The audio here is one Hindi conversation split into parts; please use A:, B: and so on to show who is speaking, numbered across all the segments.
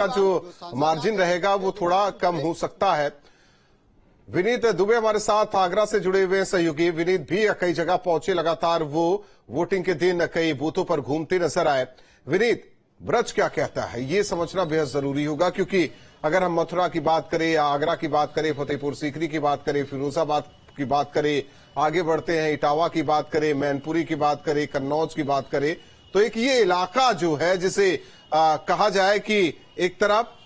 A: का जो मार्जिन रहेगा वो थोड़ा कम हो सकता है। विनीत दुबे हमारे साथ आगरा से जुड़े हुए हैं सहयोगी। विनीत भी कई जगह पहुंचे, लगातार वो वोटिंग के दिन कई बूथों पर घूमते नजर आए। विनीत, ब्रज क्या कहता है ये समझना बेहद जरूरी होगा, क्योंकि अगर हम मथुरा की बात करें या आगरा की बात करें, फतेहपुर सीकरी की बात करें, फिरोजाबाद की बात करें, आगे बढ़ते हैं इटावा की बात करें, मैनपुरी की बात करें, कन्नौज की बात करें, तो एक ये इलाका जो है जिसे कहा जाए कि एक तरफ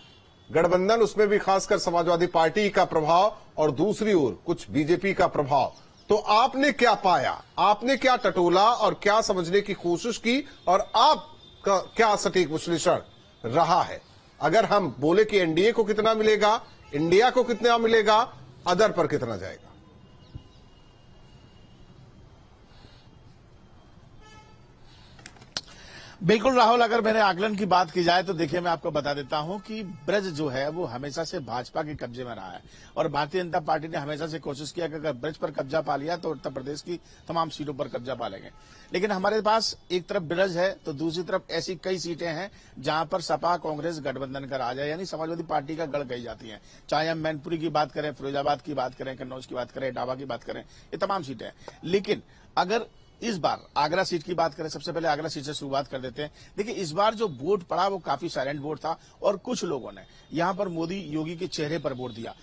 A: गठबंधन, उसमें भी खासकर समाजवादी पार्टी का प्रभाव और दूसरी ओर कुछ बीजेपी का प्रभाव, तो आपने क्या पाया, आपने क्या टटोला और क्या समझने की कोशिश की, और आपका क्या सटीक विश्लेषण रहा है? अगर हम बोले कि एनडीए को कितना मिलेगा, इंडिया को कितना मिलेगा, अदर पर कितना जाएगा?
B: बिल्कुल राहुल, अगर मेरे आकलन की बात की जाए तो देखिए, मैं आपको बता देता हूं कि ब्रज जो है वो हमेशा से भाजपा के कब्जे में रहा है और भारतीय जनता पार्टी ने हमेशा से कोशिश किया कि अगर ब्रज पर कब्जा पा लिया तो उत्तर प्रदेश की तमाम सीटों पर कब्जा पा लेंगे। लेकिन हमारे पास एक तरफ ब्रज है तो दूसरी तरफ ऐसी कई सीटें हैं जहां पर सपा कांग्रेस गठबंधन का राज है, यानी समाजवादी पार्टी का गढ़ कही जाती है। चाहे हम मैनपुरी की बात करें, फिरोजाबाद की बात करें, कन्नौज की बात करें, इटावा की बात करें, ये तमाम सीटें हैं। लेकिन अगर इस बार आगरा सीट की बात करें, सबसे पहले आगरा सीट से शुरुआत कर देते हैं। देखिए, इस बार जो वोट पड़ा वो काफी साइलेंट वोट था और कुछ लोगों ने यहां पर मोदी योगी के चेहरे पर वोट दिया।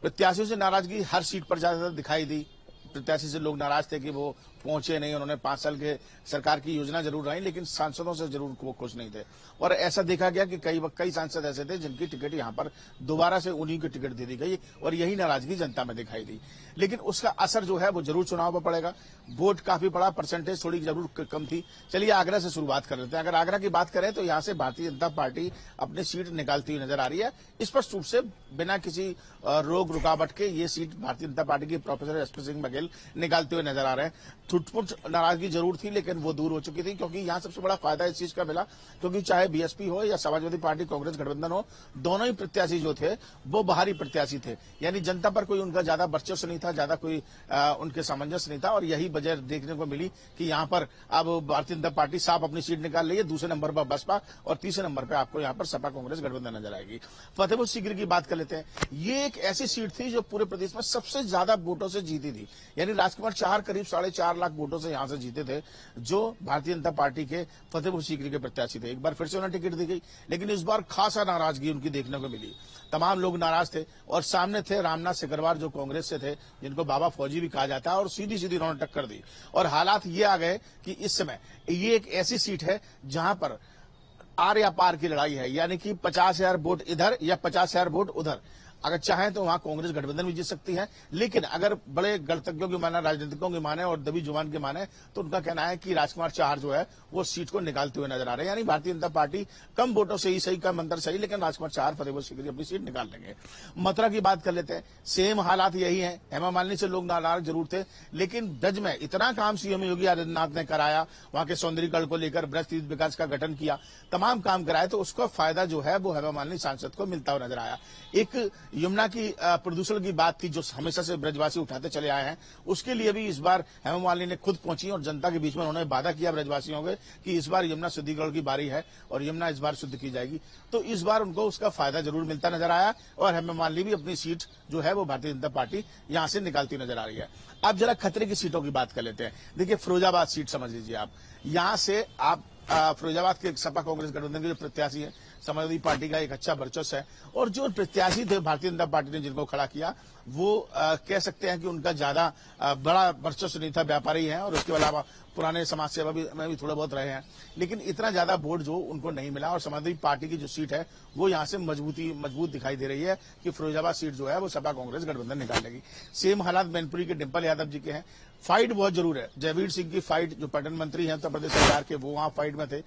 B: प्रत्याशियों से नाराजगी हर सीट पर ज्यादातर दिखाई दी। प्रत्याशी से लोग नाराज थे कि वो पहुंचे नहीं, उन्होंने 5 साल के सरकार की योजना जरूर रही लेकिन सांसदों से जरूर वो खुश नहीं थे। और ऐसा देखा गया कि कई सांसद ऐसे थे जिनकी टिकट यहां पर दोबारा से उन्हीं की टिकट दे दी गई और यही नाराजगी जनता में दिखाई दी। लेकिन उसका असर जो है वो जरूर चुनाव पर पड़ेगा। वोट काफी पड़ा, परसेंटेज थोड़ी जरूर कम थी। चलिए आगरा से शुरुआत कर लेते हैं। अगर आगरा की बात करें तो यहां से भारतीय जनता पार्टी अपनी सीट निकालती हुई नजर आ रही है। स्पष्ट रूप से बिना किसी रोक रुकावट के ये सीट भारतीय जनता पार्टी की प्रोफेसर एसपी सिंह बघेल निकालते हुए नजर आ रहे हैं। छुटपुट नाराजगी जरूर थी लेकिन वो दूर हो चुकी थी, क्योंकि यहां सबसे बड़ा फायदा इस चीज का मिला क्योंकि चाहे बीएसपी हो या समाजवादी पार्टी कांग्रेस गठबंधन हो, दोनों ही प्रत्याशी जो थे वो बाहरी प्रत्याशी थे, यानी जनता पर कोई उनका ज्यादा वर्चस्व नहीं था, ज्यादा कोई उनके सामंजस्य नहीं था। और यही वजह देखने को मिली कि यहां पर अब भारतीय जनता पार्टी साफ अपनी सीट निकाल रही है। दूसरे नंबर पर बसपा और तीसरे नंबर पर आपको यहां पर सपा कांग्रेस गठबंधन नजर आएगी। फतेहपुर सीकरी की बात कर लेते हैं। ये एक ऐसी सीट थी जो पूरे प्रदेश में सबसे ज्यादा वोटों से जीती थी, यानी राजकुमार चार करीब 4.5 लाख वोटों से यहां से जीते थे, जो भारतीय जनता पार्टी के फतेहपुर सीकरी के प्रत्याशी थे। एक बार फिर से उन्हें टिकट दी गई लेकिन इस बार खासा नाराजगी उनकी देखने को मिली। तमाम लोग नाराज थे और सामने थे रामनाथ सिकरवार जो कांग्रेस से थे, जिनको बाबा फौजी भी कहा जाता है, और सीधी सीधी उन्होंने टक्कर दी। और हालात ये आ गए कि इस समय ये एक ऐसी सीट है जहां पर आर या पार की लड़ाई है, यानी कि 50,000 वोट इधर या 50,000 वोट उधर। अगर चाहें तो वहां कांग्रेस गठबंधन भी जीत सकती है, लेकिन अगर बड़े गणतज्ञों की माने, राजनीतिकों की माने और दबी जुबान के माने तो उनका कहना है कि राजकुमार चार जो है वो सीट को निकालते हुए नजर आ रहे हैं। यानी भारतीय जनता पार्टी कम वोटों से ही सही, कम अंतर सही, लेकिन राजकुमार चार फतेहपुर सीकरी अपनी सीट निकाल लेंगे। मथुरा की बात कर लेते हैं। सेम हालात यही है। हेमा मालिनी से लोग नाराज जरूर थे, लेकिन ब्रज में इतना काम सीएम योगी आदित्यनाथ ने कराया, वहां के सौंदर्यीकरण को लेकर ब्रज तीर्थ विकास का गठन किया, तमाम काम कराए, तो उसका फायदा जो है वो हेमा मालिनी सांसद को मिलता हुआ नजर आया। एक यमुना की प्रदूषण की बात थी जो हमेशा से ब्रजवासी उठाते चले आए हैं, उसके लिए भी इस बार हेमा मालिनी ने खुद पहुंची और जनता के बीच में उन्होंने वादा किया ब्रजवासियों को कि इस बार यमुना शुद्धिकरण की बारी है और यमुना इस बार शुद्ध की जाएगी। तो इस बार उनको उसका फायदा जरूर मिलता नजर आया और हेमा मालिनी भी अपनी सीट जो है वो भारतीय जनता पार्टी यहां से निकालती नजर आ रही है। अब जरा खतरे की सीटों की बात कर लेते हैं। देखिए, फिरोजाबाद सीट समझ लीजिए आप। यहां से आप फिरोजाबाद के सपा कांग्रेस गठबंधन के जो प्रत्याशी है, समाजवादी पार्टी का एक अच्छा वर्चस्व है और जो प्रत्याशी थे भारतीय जनता पार्टी ने जिनको खड़ा किया वो कह सकते हैं कि उनका ज्यादा बड़ा वर्चस्व नहीं था, व्यापारी हैं और उसके अलावा पुराने समाज सेवा में भी थोड़ा बहुत रहे हैं, लेकिन इतना ज्यादा वोट जो उनको नहीं मिला। और समाजवादी पार्टी की जो सीट है वो यहां से मजबूत दिखाई दे रही है कि फिरोजाबाद सीट जो है वो सपा कांग्रेस गठबंधन निकाल लेगी। सेम हालात मैनपुरी के डिंपल यादव जी के हैं। फाइट बहुत जरूर है। जयवीर सिंह की फाइट, जो पर्यटन मंत्री हैं उत्तर प्रदेश सरकार के, वो वहां फाइट में थे,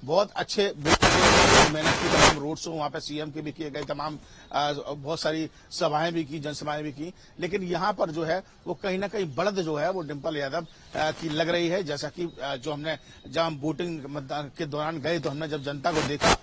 B: बहुत अच्छे मेहनत की, तमाम रोड शो वहां पे सीएम के भी किए गए, तमाम बहुत सारी सभाएं भी की, जनसभाएं भी की, लेकिन यहां पर जो है वो कहीं ना कहीं बढ़त जो है वो डिंपल यादव की लग रही है। जैसा कि जो हमने जब हम वोटिंग मतदान के दौरान गए तो हमने जब जनता को देखा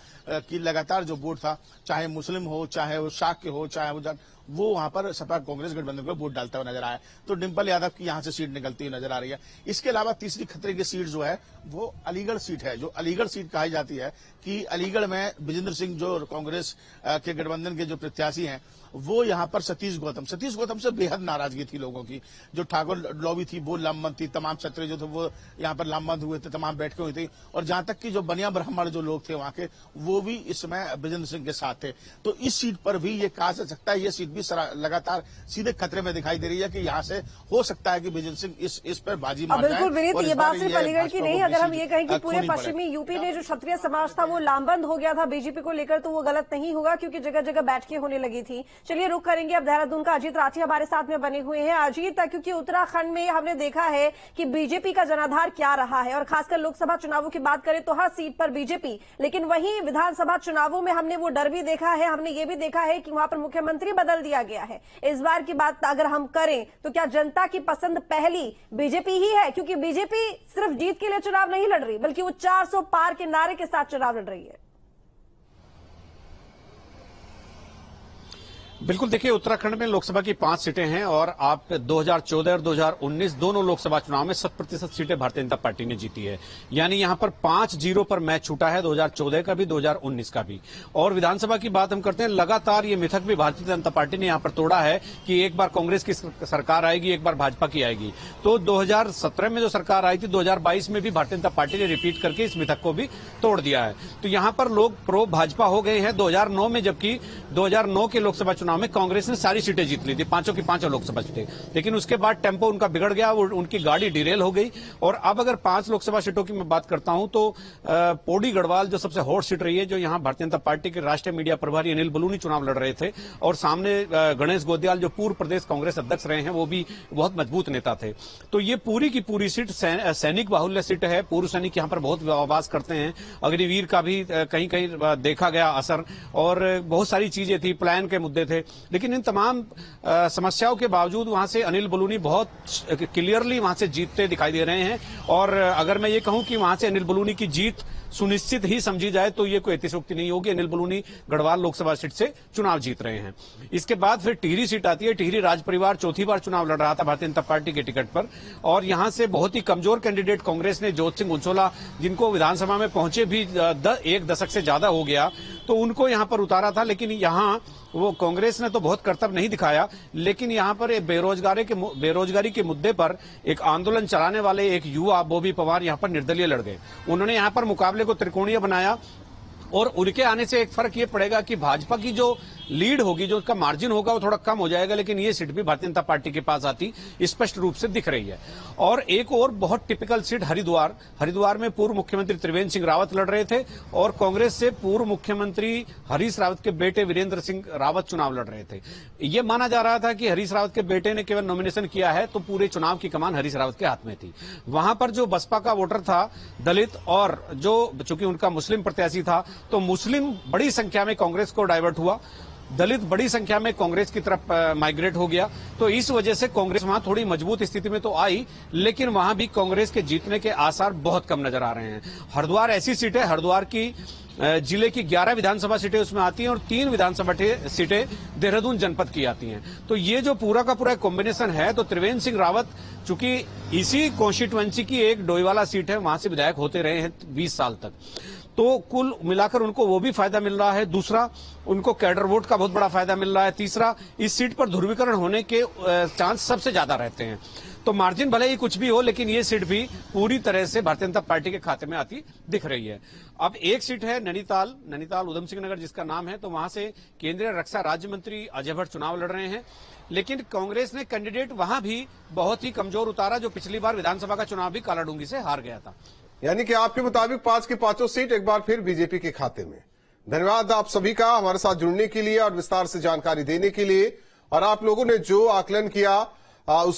B: कि लगातार जो वोट था, चाहे मुस्लिम हो, चाहे वो शाक्य हो, चाहे वो वो वहां पर सपा कांग्रेस गठबंधन को वोट डालता हुआ नजर आया। तो डिंपल यादव की यहां से सीट निकलती हुई नजर आ रही है। इसके अलावा तीसरी खतरे की सीट जो है वो अलीगढ़ सीट है। जो अलीगढ़ सीट कही जाती है कि अलीगढ़ में विजेंद्र सिंह जो कांग्रेस के गठबंधन के जो प्रत्याशी हैं वो यहां पर सतीश गौतम से बेहद नाराजगी थी लोगों की। जो ठाकुर लॉबी थी वो लामबंद थी, तमाम छात्र जो थे वो यहां पर लामबंद हुए थे, तमाम बैठकें हुई थी, और जहां तक कि जो बनिया ब्राह्मण जो लोग थे वहां के वो भी इस समय विजेंद्र सिंह के साथ थे। तो इस सीट पर भी ये कहा जा सकता है ये सीट भी लगातार सीधे खतरे में दिखाई दे रही है कि यहां से हो सकता है कि विजेंद्र सिंह इस पर बाजी मार जाए।
C: बिल्कुल विनीत, ये बात सिर्फ अलीगढ़ की नहीं, अगर हम ये कहें कि पूरे पश्चिमी यूपी में जो क्षत्रिय समाज था वो लामबंद हो गया था बीजेपी को लेकर, तो वो गलत नहीं होगा क्योंकि जगह जगह बैठकें होने लगी थी। चलिए रुक करेंगे देहरादून का। अजीत राठी हमारे साथ में बने हुए हैं। अजीत, क्योंकि उत्तराखंड में हमने देखा है कि बीजेपी का जनाधार क्या रहा है, और खासकर लोकसभा चुनावों की बात करें तो हर सीट पर बीजेपी, लेकिन वहीं विधानसभा चुनावों में हमने वो डर भी देखा है, हमने ये भी देखा है कि वहां पर मुख्यमंत्री बदल दिया गया है। इस बार की बात अगर हम करें तो क्या जनता की पसंद पहली बीजेपी ही है? क्योंकि बीजेपी सिर्फ जीत के लिए चुनाव नहीं लड़ रही, बल्कि वो 400 पार के नारे के साथ चुनाव लड़ रही है।
D: बिल्कुल, देखिए उत्तराखंड में लोकसभा की 5 सीटें हैं और आप 2014 और 2019 दोनों लोकसभा चुनाव में 100% सीटें भारतीय जनता पार्टी ने जीती है। यानी यहां पर 5-0 पर मैच छूटा है, 2014 का भी 2019 का भी। और विधानसभा की बात हम करते हैं, लगातार ये मिथक भी भारतीय जनता पार्टी ने यहां पर तोड़ा है कि एक बार कांग्रेस की सरकार आएगी, एक बार भाजपा की आएगी। तो 2017 में जो सरकार आई थी, 2022 में भी भारतीय जनता पार्टी ने रिपीट करके इस मिथक को भी तोड़ दिया है। तो यहां पर लोग प्रो भाजपा हो गए हैं 2009 में, जबकि 2009 के लोकसभा चुनाव में कांग्रेस ने सारी सीटें जीत ली थी, 5 की 5 लोकसभा सीटें। लेकिन उसके बाद टेम्पो उनका बिगड़ गया, उनकी गाड़ी डिरेल हो गई। और अब अगर 5 लोकसभा सीटों की मैं बात करता हूं तो पौड़ी गढ़वाल जो सबसे हॉट सीट रही है, जो यहां भारतीय जनता पार्टी के राष्ट्रीय मीडिया प्रभारी अनिल बलूनी चुनाव लड़ रहे थे, और सामने गणेश गोदयाल जो पूर्व प्रदेश कांग्रेस अध्यक्ष रहे हैं, वो भी बहुत मजबूत नेता थे। तो ये पूरी की पूरी सीट सैनिक बाहुल्य सीट है। पूर्व सैनिक यहां पर बहुत वास करते हैं। अग्निवीर का भी कहीं कहीं देखा गया असर, और बहुत सारी चीजें थी, प्लान के मुद्दे थे। लेकिन इन तमाम समस्याओं के बावजूद वहां से अनिल बलूनी बहुत क्लियरली वहां से जीतते दिखाई दे रहे हैं। और अगर मैं ये कहूं कि वहां से अनिल बलूनी की जीत सुनिश्चित ही समझी जाए तो ये कोई अतिशयोक्ति नहीं होगी। अनिल बलूनी गढ़वाल लोकसभा सीट से चुनाव जीत रहे हैं। इसके बाद फिर टिहरी सीट आती है। टिहरी राज परिवार चौथी बार चुनाव लड़ रहा था भारतीय जनता पार्टी के टिकट पर, और यहां से बहुत ही कमजोर कैंडिडेट कांग्रेस ने जोत सिंह उंचोला, जिनको विधानसभा में पहुंचे भी 1 दशक से ज्यादा हो गया, तो उनको यहां पर उतारा था। लेकिन यहां वो कांग्रेस ने तो बहुत कर्तव्य नहीं दिखाया, लेकिन यहां पर बेरोजगारी के मुद्दे पर एक आंदोलन चलाने वाले एक युवा बॉबी पवार यहां पर निर्दलीय लड़ गए। उन्होंने यहां पर मुकाबले को त्रिकोणीय बनाया, और उनके आने से एक फर्क ये पड़ेगा कि भाजपा की जो लीड होगी, जो उसका मार्जिन होगा, वो थोड़ा कम हो जाएगा। लेकिन ये सीट भी भारतीय जनता पार्टी के पास आती स्पष्ट रूप से दिख रही है। और एक और बहुत टिपिकल सीट हरिद्वार में पूर्व मुख्यमंत्री त्रिवेंद्र सिंह रावत लड़ रहे थे, और कांग्रेस से पूर्व मुख्यमंत्री हरीश रावत के बेटे वीरेंद्र सिंह रावत चुनाव लड़ रहे थे। ये माना जा रहा था कि हरीश रावत के बेटे ने केवल नॉमिनेशन किया है तो पूरे चुनाव की कमान हरीश रावत के हाथ में थी। वहां पर जो बसपा का वोटर था दलित, और जो चूंकि उनका मुस्लिम प्रत्याशी था, तो मुस्लिम बड़ी संख्या में कांग्रेस को डाइवर्ट हुआ, दलित बड़ी संख्या में कांग्रेस की तरफ माइग्रेट हो गया। तो इस वजह से कांग्रेस वहां थोड़ी मजबूत स्थिति में तो आई, लेकिन वहां भी कांग्रेस के जीतने के आसार बहुत कम नजर आ रहे हैं। हरिद्वार ऐसी सीट है, हरिद्वार की जिले की 11 विधानसभा सीटें उसमें आती हैं, और 3 विधानसभा सीटें देहरादून जनपद की आती हैं। तो ये जो पूरा का पूरा कॉम्बिनेशन है, तो त्रिवेंद्र सिंह रावत चूंकि इसी कॉन्स्टिट्यूएंसी की एक डोईवाला सीट है, वहां से विधायक होते रहे हैं 20 साल तक, तो कुल मिलाकर उनको वो भी फायदा मिल रहा है। दूसरा, उनको कैडर वोट का बहुत बड़ा फायदा मिल रहा है। तीसरा, इस सीट पर ध्रुवीकरण होने के चांस सबसे ज्यादा रहते हैं। तो मार्जिन भले ही कुछ भी हो, लेकिन ये सीट भी पूरी तरह से भारतीय जनता पार्टी के खाते में आती दिख रही है। अब एक सीट है नैनीताल उधम सिंह नगर जिसका नाम है, तो वहां से केंद्रीय रक्षा राज्य मंत्री अजय भट्ट चुनाव लड़ रहे हैं। लेकिन कांग्रेस ने कैंडिडेट वहां भी बहुत ही कमजोर उतारा, जो पिछली बार विधानसभा का चुनाव भी कालाडूंगी से हार गया था।
A: यानी कि आपके मुताबिक 5 की 5 सीट एक बार फिर बीजेपी के खाते में। धन्यवाद आप सभी का हमारे साथ जुड़ने के लिए और विस्तार से जानकारी देने के लिए। और आप लोगों ने जो आकलन किया उस